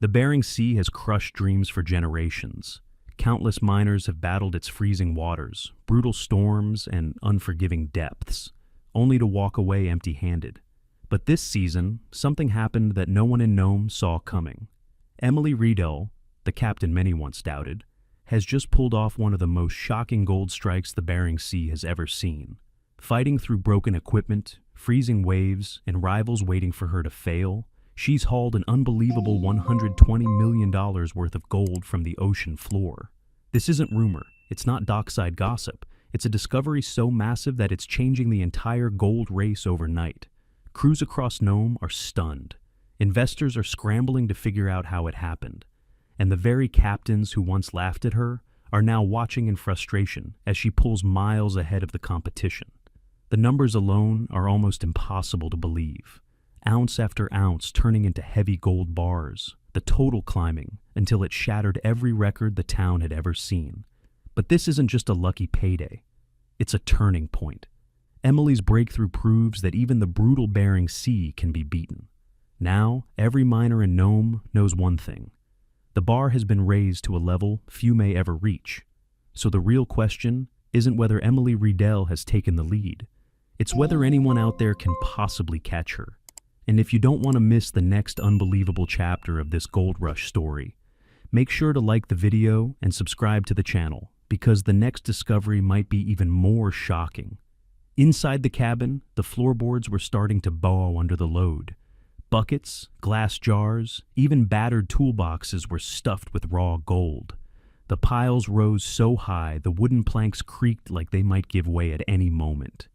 The Bering Sea has crushed dreams for generations. Countless miners have battled its freezing waters, brutal storms, and unforgiving depths, only to walk away empty-handed. But this season, something happened that no one in Nome saw coming. Emily Riedel, the captain many once doubted, has just pulled off one of the most shocking gold strikes the Bering Sea has ever seen. Fighting through broken equipment, freezing waves, and rivals waiting for her to fail, she's hauled an unbelievable $120 million worth of gold from the ocean floor. This isn't rumor, it's not dockside gossip. It's a discovery so massive that it's changing the entire gold race overnight. Crews across Nome are stunned. Investors are scrambling to figure out how it happened. And the very captains who once laughed at her are now watching in frustration as she pulls miles ahead of the competition. The numbers alone are almost impossible to believe. Ounce after ounce turning into heavy gold bars, the total climbing until it shattered every record the town had ever seen. But this isn't just a lucky payday. It's a turning point. Emily's breakthrough proves that even the brutal Bering Sea can be beaten. Now, every miner in Nome knows one thing. The bar has been raised to a level few may ever reach. So the real question isn't whether Emily Riedel has taken the lead. It's whether anyone out there can possibly catch her. And if you don't want to miss the next unbelievable chapter of this gold rush story, make sure to like the video and subscribe to the channel, because the next discovery might be even more shocking. Inside the cabin, the floorboards were starting to bow under the load. Buckets, glass jars, even battered toolboxes were stuffed with raw gold. The piles rose so high the wooden planks creaked like they might give way at any moment.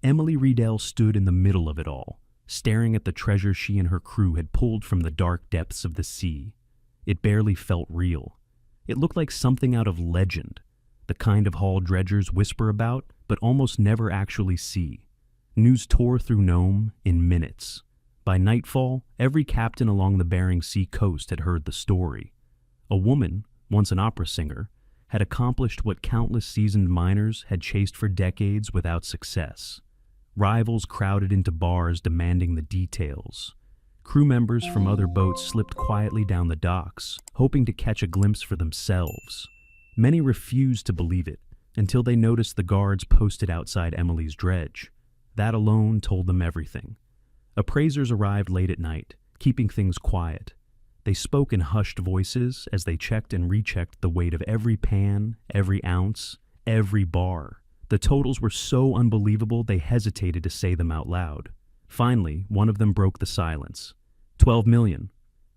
Emily Riedel stood in the middle of it all, staring at the treasure she and her crew had pulled from the dark depths of the sea. It barely felt real. It looked like something out of legend, the kind of haul dredgers whisper about but almost never actually see. News tore through Nome in minutes. By nightfall, every captain along the Bering Sea coast had heard the story. A woman, once an opera singer, had accomplished what countless seasoned miners had chased for decades without success. Rivals crowded into bars demanding the details. Crew members from other boats slipped quietly down the docks, hoping to catch a glimpse for themselves. Many refused to believe it until they noticed the guards posted outside Emily's dredge. That alone told them everything. Appraisers arrived late at night, keeping things quiet. They spoke in hushed voices as they checked and rechecked the weight of every pan, every ounce, every bar. The totals were so unbelievable they hesitated to say them out loud. Finally, one of them broke the silence. 12 million.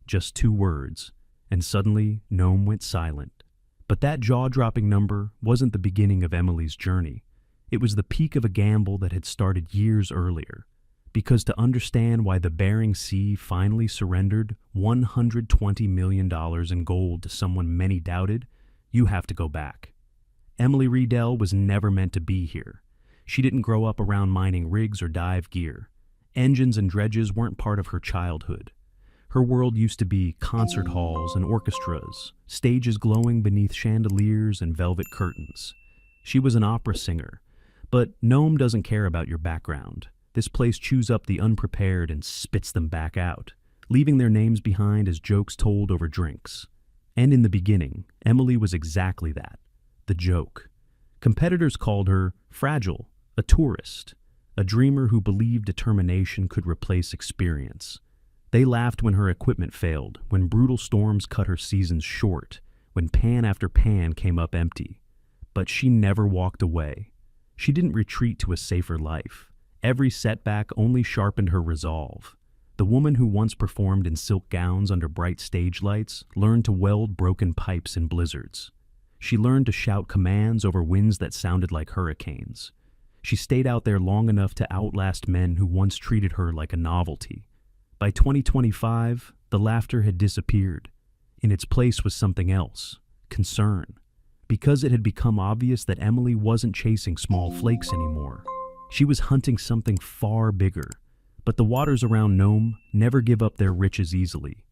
Just 2 words. And suddenly, Nome went silent. But that jaw-dropping number wasn't the beginning of Emily's journey. It was the peak of a gamble that had started years earlier. Because to understand why the Bering Sea finally surrendered $120 million in gold to someone many doubted, you have to go back. Emily Riedel was never meant to be here. She didn't grow up around mining rigs or dive gear. Engines and dredges weren't part of her childhood. Her world used to be concert halls and orchestras, stages glowing beneath chandeliers and velvet curtains. She was an opera singer. But Nome doesn't care about your background. This place chews up the unprepared and spits them back out, leaving their names behind as jokes told over drinks. And in the beginning, Emily was exactly that, the joke. Competitors called her fragile, a tourist, a dreamer who believed determination could replace experience. They laughed when her equipment failed, when brutal storms cut her seasons short, when pan after pan came up empty. But she never walked away. She didn't retreat to a safer life. Every setback only sharpened her resolve. The woman who once performed in silk gowns under bright stage lights learned to weld broken pipes in blizzards. She learned to shout commands over winds that sounded like hurricanes. She stayed out there long enough to outlast men who once treated her like a novelty. By 2025, the laughter had disappeared. In its place was something else, concern. Because it had become obvious that Emily wasn't chasing small flakes anymore. She was hunting something far bigger. But the waters around Nome never give up their riches easily.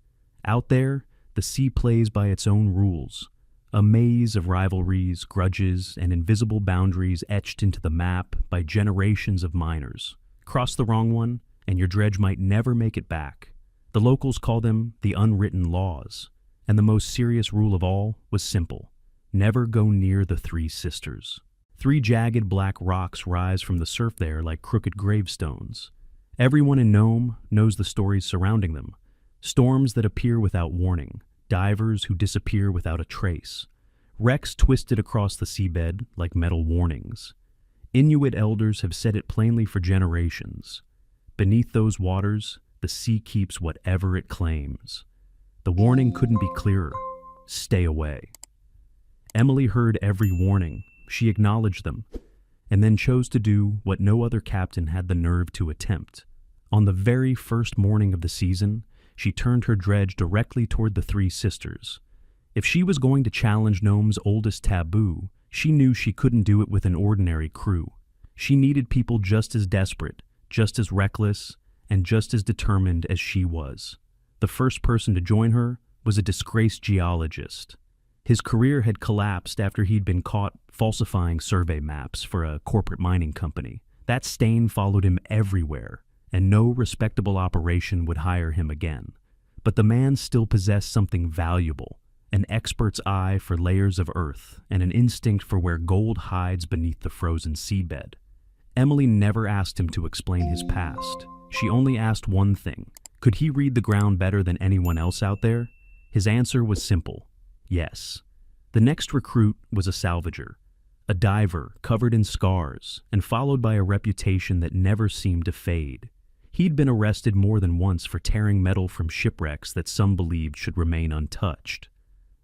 Out there, the sea plays by its own rules. A maze of rivalries, grudges, and invisible boundaries etched into the map by generations of miners. Cross the wrong one, and your dredge might never make it back. The locals call them the unwritten laws, and the most serious rule of all was simple: never go near the Three Sisters. 3 jagged black rocks rise from the surf there like crooked gravestones. Everyone in Nome knows the stories surrounding them: storms that appear without warning, divers who disappear without a trace, wrecks twisted across the seabed like metal warnings. Inuit elders have said it plainly for generations. Beneath those waters, the sea keeps whatever it claims. The warning couldn't be clearer: stay away. Emily heard every warning. She acknowledged them, and then chose to do what no other captain had the nerve to attempt. On the very first morning of the season, she turned her dredge directly toward the Three Sisters. If she was going to challenge Nome's oldest taboo, she knew she couldn't do it with an ordinary crew. She needed people just as desperate, just as reckless, and just as determined as she was. The first person to join her was a disgraced geologist. His career had collapsed after he'd been caught falsifying survey maps for a corporate mining company. That stain followed him everywhere, and no respectable operation would hire him again. But the man still possessed something valuable: an expert's eye for layers of earth and an instinct for where gold hides beneath the frozen seabed. Emily never asked him to explain his past. She only asked one thing: could he read the ground better than anyone else out there? His answer was simple: yes. The next recruit was a salvager, a diver covered in scars and followed by a reputation that never seemed to fade. He'd been arrested more than once for tearing metal from shipwrecks that some believed should remain untouched.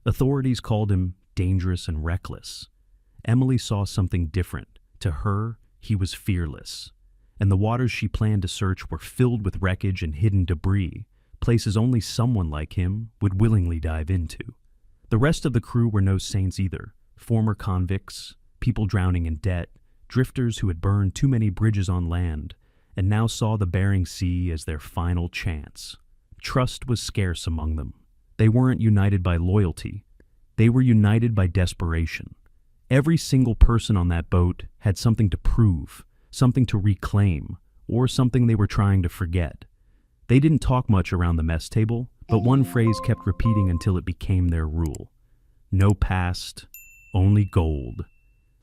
Authorities called him dangerous and reckless. Emily saw something different. To her, he was fearless, and the waters she planned to search were filled with wreckage and hidden debris, places only someone like him would willingly dive into. The rest of the crew were no saints either: former convicts, people drowning in debt, drifters who had burned too many bridges on land, and now saw the Bering Sea as their final chance. Trust was scarce among them. They weren't united by loyalty. They were united by desperation. Every single person on that boat had something to prove, something to reclaim, or something they were trying to forget. They didn't talk much around the mess table, but one phrase kept repeating until it became their rule: no past, only gold.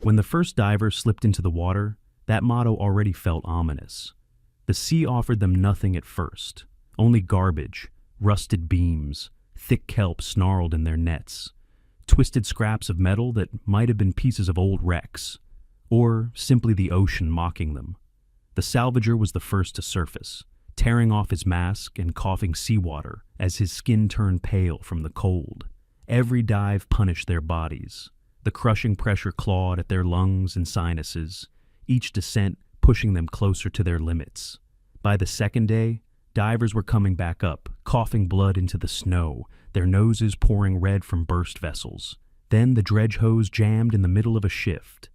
When the first diver slipped into the water, that motto already felt ominous. The sea offered them nothing at first: only garbage, rusted beams, thick kelp snarled in their nets, twisted scraps of metal that might have been pieces of old wrecks, or simply the ocean mocking them. The salvager was the first to surface, tearing off his mask and coughing seawater as his skin turned pale from the cold. Every dive punished their bodies. The crushing pressure clawed at their lungs and sinuses, each descent pushing them closer to their limits. By the second day, divers were coming back up, coughing blood into the snow, their noses pouring red from burst vessels. Then the dredge hose jammed in the middle of a shift.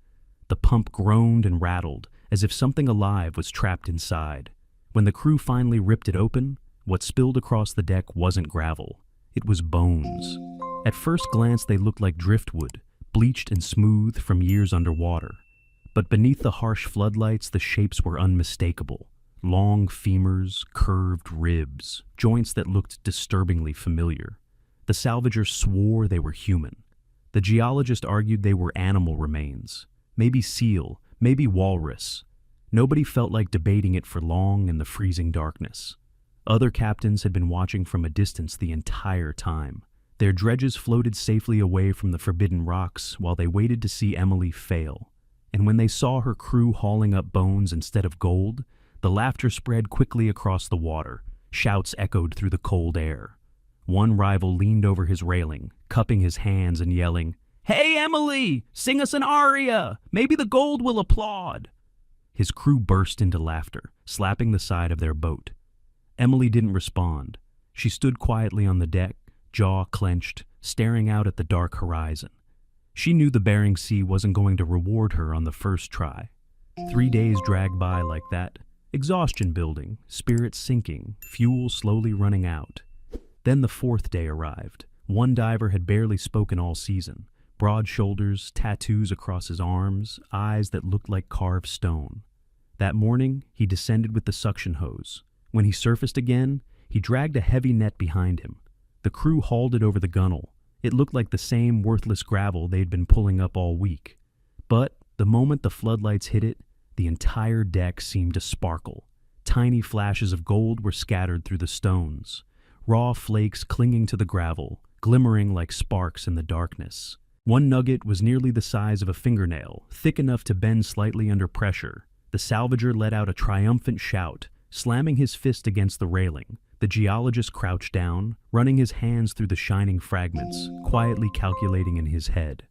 The pump groaned and rattled, as if something alive was trapped inside. When the crew finally ripped it open, what spilled across the deck wasn't gravel. It was bones. At first glance, they looked like driftwood, bleached and smooth from years underwater. But beneath the harsh floodlights, the shapes were unmistakable. Long femurs, curved ribs, joints that looked disturbingly familiar. The salvager swore they were human. The geologist argued they were animal remains, maybe seal, maybe walrus. Nobody felt like debating it for long in the freezing darkness. Other captains had been watching from a distance the entire time. Their dredges floated safely away from the forbidden rocks while they waited to see Emily fail. And when they saw her crew hauling up bones instead of gold, the laughter spread quickly across the water. Shouts echoed through the cold air. One rival leaned over his railing, cupping his hands and yelling, "Hey, Emily! Sing us an aria! Maybe the gold will applaud!" His crew burst into laughter, slapping the side of their boat. Emily didn't respond. She stood quietly on the deck, jaw clenched, staring out at the dark horizon. She knew the Bering Sea wasn't going to reward her on the first try. 3 days dragged by like that, exhaustion building, spirits sinking, fuel slowly running out. Then the 4th day arrived. One diver had barely spoken all season. Broad shoulders, tattoos across his arms, eyes that looked like carved stone. That morning, he descended with the suction hose. When he surfaced again, He dragged a heavy net behind him. The crew hauled it over the gunwale. It looked like the same worthless gravel they'd been pulling up all week. But the moment the floodlights hit it, the entire deck seemed to sparkle. Tiny flashes of gold were scattered through the stones, raw flakes clinging to the gravel, glimmering like sparks in the darkness. One nugget was nearly the size of a fingernail, thick enough to bend slightly under pressure. The salvager let out a triumphant shout, slamming his fist against the railing. The geologist crouched down, running his hands through the shining fragments, quietly calculating in his head.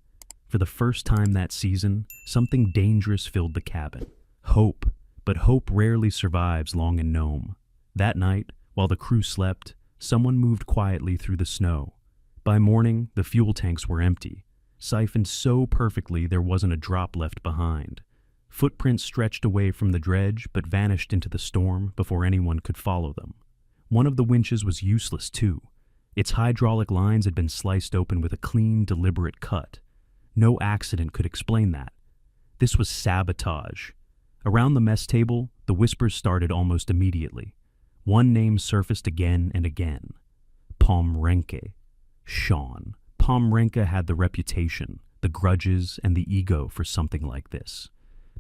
For the first time that season, something dangerous filled the cabin. Hope. But hope rarely survives long in Nome. That night, while the crew slept, someone moved quietly through the snow. By morning, the fuel tanks were empty, siphoned so perfectly there wasn't a drop left behind. Footprints stretched away from the dredge but vanished into the storm before anyone could follow them. One of the winches was useless too. Its hydraulic lines had been sliced open with a clean, deliberate cut. No accident could explain that. This was sabotage. Around the mess table, the whispers started almost immediately. One name surfaced again and again. Pomrenke. Sean. Pomrenke had the reputation, the grudges, and the ego for something like this.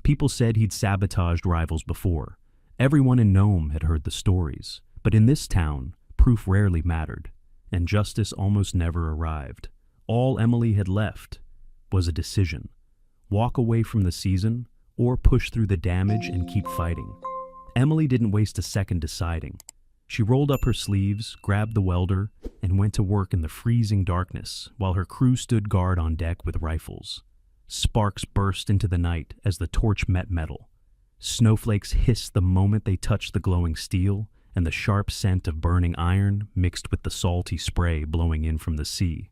People said he'd sabotaged rivals before. Everyone in Nome had heard the stories. But in this town, proof rarely mattered, and justice almost never arrived. All Emily had left was a decision. Walk away from the season, or push through the damage and keep fighting. Emily didn't waste a second deciding. She rolled up her sleeves, grabbed the welder, and went to work in the freezing darkness while her crew stood guard on deck with rifles. Sparks burst into the night as the torch met metal. Snowflakes hissed the moment they touched the glowing steel, and the sharp scent of burning iron mixed with the salty spray blowing in from the sea.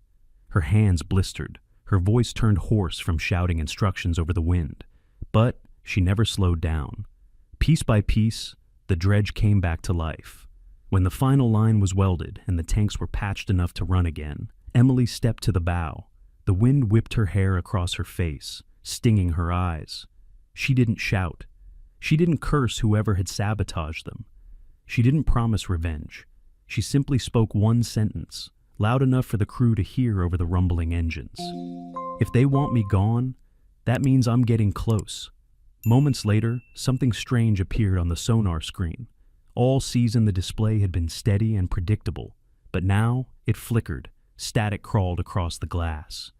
Her hands blistered. Her voice turned hoarse from shouting instructions over the wind. But she never slowed down. Piece by piece, the dredge came back to life. When the final line was welded and the tanks were patched enough to run again, Emily stepped to the bow. The wind whipped her hair across her face, stinging her eyes. She didn't shout. She didn't curse whoever had sabotaged them. She didn't promise revenge. She simply spoke one sentence, loud enough for the crew to hear over the rumbling engines. If they want me gone, that means I'm getting close. Moments later, something strange appeared on the sonar screen. All season the display had been steady and predictable, but now it flickered. Static crawled across the glass.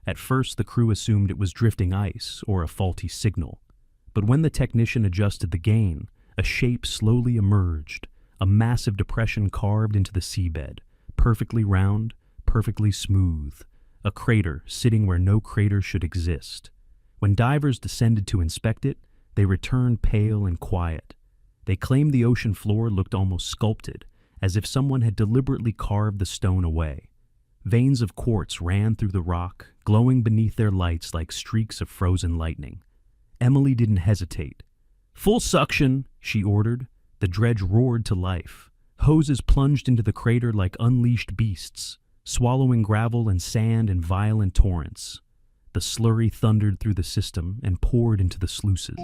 At first, the crew assumed it was drifting ice or a faulty signal. But when the technician adjusted the gain, a shape slowly emerged, a massive depression carved into the seabed, perfectly round, perfectly smooth, a crater sitting where no crater should exist. When divers descended to inspect it, they returned pale and quiet. They claimed the ocean floor looked almost sculpted, as if someone had deliberately carved the stone away. Veins of quartz ran through the rock, glowing beneath their lights like streaks of frozen lightning. Emily didn't hesitate. "Full suction," she ordered. The dredge roared to life. Hoses plunged into the crater like unleashed beasts, swallowing gravel and sand in violent torrents. The slurry thundered through the system and poured into the sluices.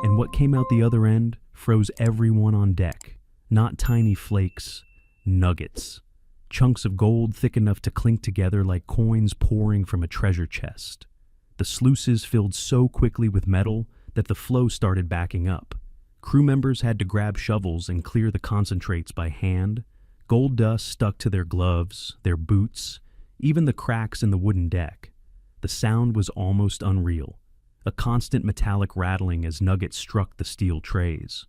And what came out the other end froze everyone on deck. Not tiny flakes, nuggets. Chunks of gold thick enough to clink together like coins pouring from a treasure chest. The sluices filled so quickly with metal that the flow started backing up. Crew members had to grab shovels and clear the concentrates by hand. Gold dust stuck to their gloves, their boots, even the cracks in the wooden deck. The sound was almost unreal, a constant metallic rattling as nuggets struck the steel trays.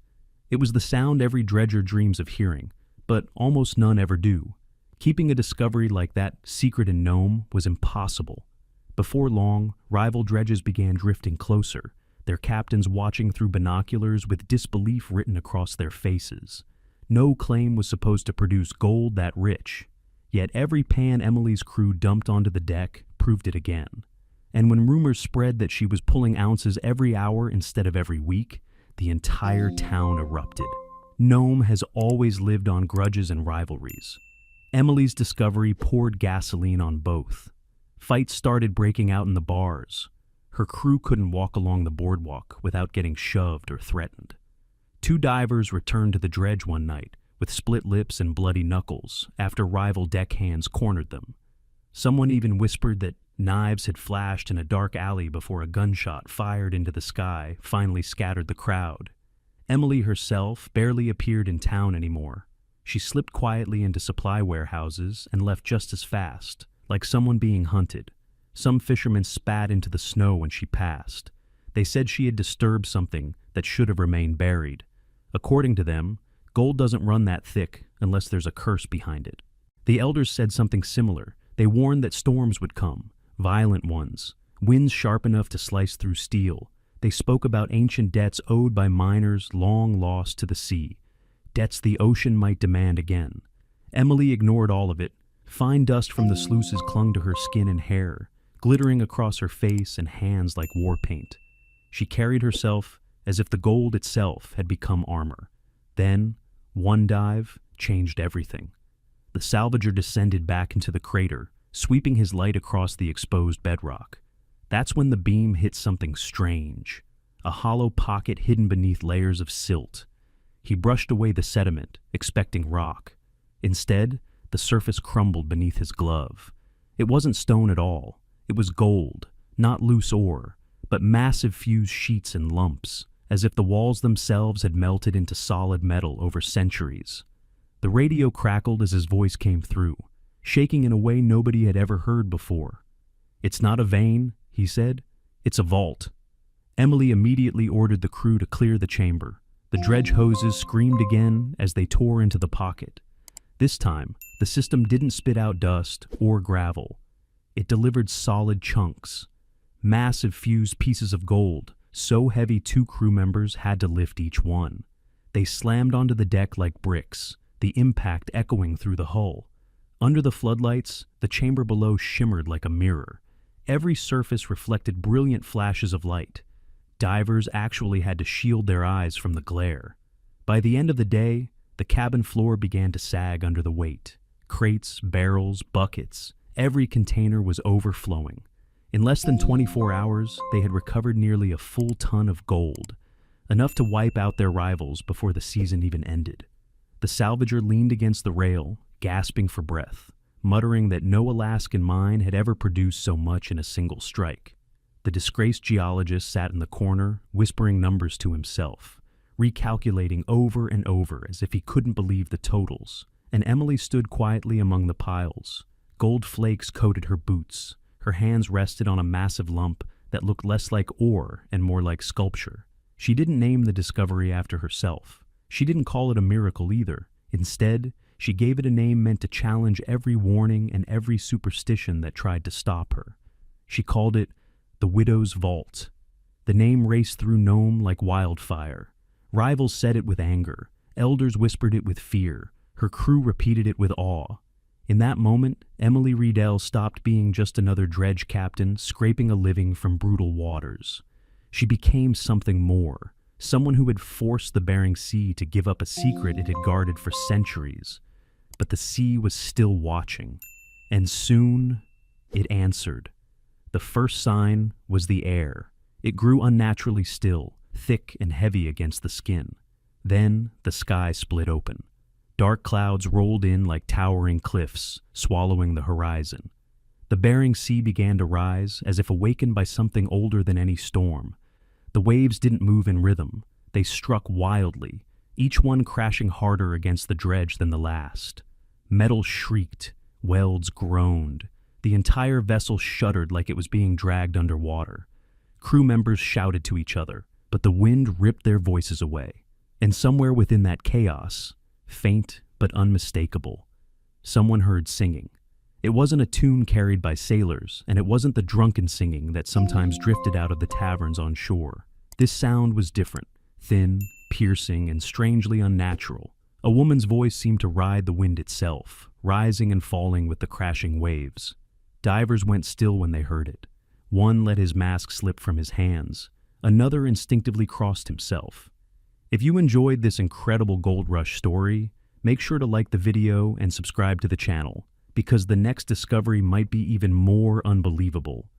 It was the sound every dredger dreams of hearing, but almost none ever do. Keeping a discovery like that secret in Nome was impossible. Before long, rival dredges began drifting closer, their captains watching through binoculars with disbelief written across their faces. No claim was supposed to produce gold that rich, yet every pan Emily's crew dumped onto the deck proved it again. And when rumors spread that she was pulling ounces every hour instead of every week, the entire town erupted. Nome has always lived on grudges and rivalries. Emily's discovery poured gasoline on both. Fights started breaking out in the bars. Her crew couldn't walk along the boardwalk without getting shoved or threatened. Two divers returned to the dredge one night, with split lips and bloody knuckles after rival deckhands cornered them. Someone even whispered that knives had flashed in a dark alley before a gunshot fired into the sky finally scattered the crowd. Emily herself barely appeared in town anymore. She slipped quietly into supply warehouses and left just as fast, like someone being hunted. Some fishermen spat into the snow when she passed. They said she had disturbed something that should have remained buried. According to them, gold doesn't run that thick unless there's a curse behind it. The elders said something similar. They warned that storms would come, violent ones, winds sharp enough to slice through steel. They spoke about ancient debts owed by miners long lost to the sea, debts the ocean might demand again. Emily ignored all of it. Fine dust from the sluices clung to her skin and hair, glittering across her face and hands like war paint. She carried herself as if the gold itself had become armor. Then, one dive changed everything. The salvager descended back into the crater, sweeping his light across the exposed bedrock. That's when the beam hit something strange, a hollow pocket hidden beneath layers of silt. He brushed away the sediment, expecting rock. Instead, the surface crumbled beneath his glove. It wasn't stone at all. It was gold, not loose ore, but massive fused sheets and lumps, as if the walls themselves had melted into solid metal over centuries. The radio crackled as his voice came through, shaking in a way nobody had ever heard before. "It's not a vein," he said. "It's a vault." Emily immediately ordered the crew to clear the chamber. The dredge hoses screamed again as they tore into the pocket. This time, the system didn't spit out dust or gravel. It delivered solid chunks, massive fused pieces of gold, so heavy 2 crew members had to lift each one. They slammed onto the deck like bricks, the impact echoing through the hull. Under the floodlights, the chamber below shimmered like a mirror. Every surface reflected brilliant flashes of light. Divers actually had to shield their eyes from the glare. By the end of the day, the cabin floor began to sag under the weight. Crates, barrels, buckets, every container was overflowing. In less than 24 hours, they had recovered nearly a full ton of gold, enough to wipe out their rivals before the season even ended. The salvager leaned against the rail, gasping for breath, muttering that no Alaskan mine had ever produced so much in a single strike. The disgraced geologist sat in the corner, whispering numbers to himself, recalculating over and over as if he couldn't believe the totals. And Emily stood quietly among the piles. Gold flakes coated her boots. Her hands rested on a massive lump that looked less like ore and more like sculpture. She didn't name the discovery after herself. She didn't call it a miracle either. Instead, she gave it a name meant to challenge every warning and every superstition that tried to stop her. She called it the Widow's Vault. The name raced through Nome like wildfire. Rivals said it with anger. Elders whispered it with fear. Her crew repeated it with awe. In that moment, Emily Riedel stopped being just another dredge captain scraping a living from brutal waters. She became something more, someone who had forced the Bering Sea to give up a secret it had guarded for centuries. But the sea was still watching, and soon it answered. The first sign was the air. It grew unnaturally still, thick and heavy against the skin. Then the sky split open. Dark clouds rolled in like towering cliffs, swallowing the horizon. The Bering Sea began to rise as if awakened by something older than any storm. The waves didn't move in rhythm. They struck wildly, each one crashing harder against the dredge than the last. Metal shrieked, welds groaned. The entire vessel shuddered like it was being dragged underwater. Crew members shouted to each other, but the wind ripped their voices away. And somewhere within that chaos, faint but unmistakable, someone heard singing. It wasn't a tune carried by sailors, and it wasn't the drunken singing that sometimes drifted out of the taverns on shore. This sound was different, thin, piercing, and strangely unnatural. A woman's voice seemed to ride the wind itself, rising and falling with the crashing waves. Divers went still when they heard it. One let his mask slip from his hands. Another instinctively crossed himself. If you enjoyed this incredible gold rush story, make sure to like the video and subscribe to the channel, because the next discovery might be even more unbelievable.